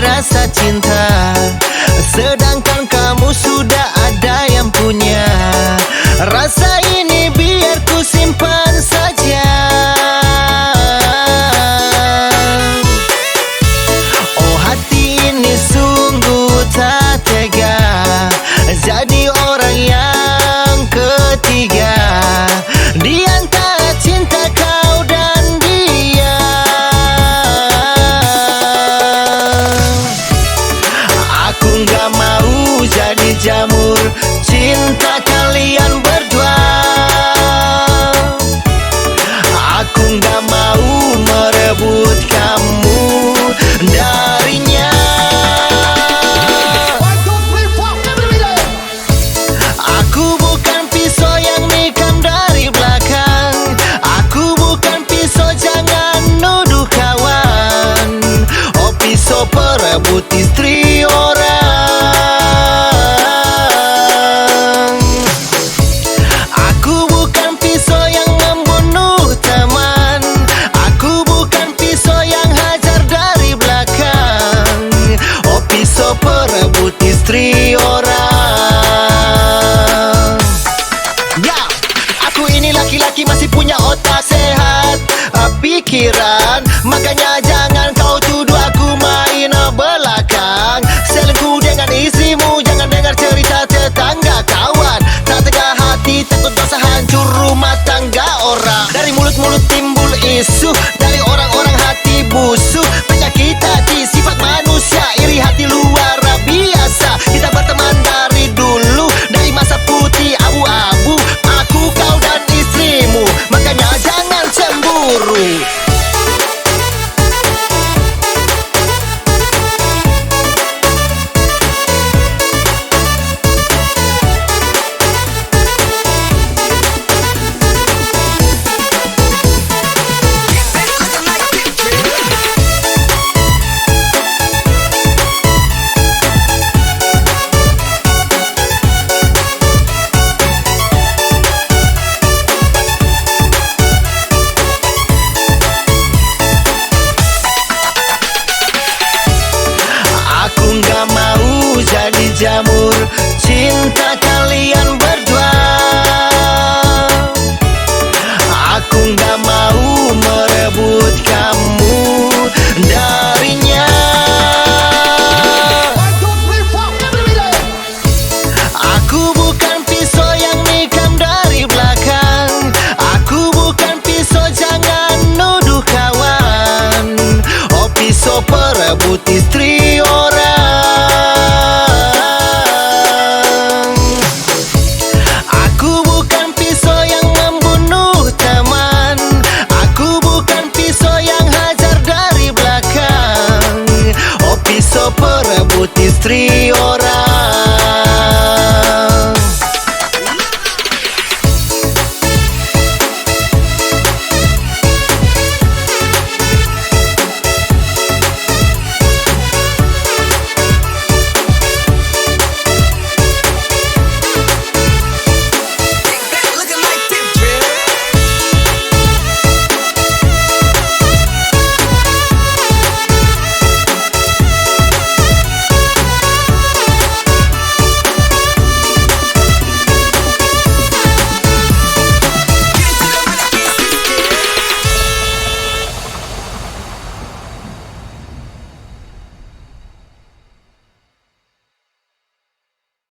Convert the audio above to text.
Rasa cinta, sedangkan kamu sudah ada yang punya. Rasa ini biar ku simpan saja. Oh, hati ini sungguh tak tega jadi orang yang ketiga di antara cinta kau dan dia. Aku gak mau jadi jamur cinta kalian berdua. Aku gak mau merebut kamu darinya. Aku bukan pisau yang nikam dari belakang. Aku bukan pisau, jangan nuduh kawan. Oh, pisau perebut istri orang. Aku bukan pisau yang membunuh teman. Aku bukan pisau yang hajar dari belakang. Oh, pisau perebut istri orang. Ya, aku ini laki-laki masih punya otak sehat, pikiran. Makanya jangan kau tuduh aku main belakang. Selingkuh dengan istrimu, jangan dengar cerita tetangga kawan. Tak tega hati, takut dosa hancur rumah tangga orang. Dari mulut-mulut timbul isu, dari orang-orang hati busuk. Penyakit hati, sifat manusia, iri hati luar biasa. Kita berteman dari dulu, dari masa putih abu-abu. Aku, kau dan istrimu, makanya jangan cemburu. Aku gak mau jadi jamur cinta kalian berdua. Aku gak mau merebut kamu darinya. Aku bukan pisau yang nikam dari belakang. Aku bukan pisau, jangan nuduh kawan. Oh, pisau perebut istri orang. Aku bukan pisau yang membunuh teman. Aku bukan pisau yang hajar dari belakang. Oh, pisau perebut istri orang.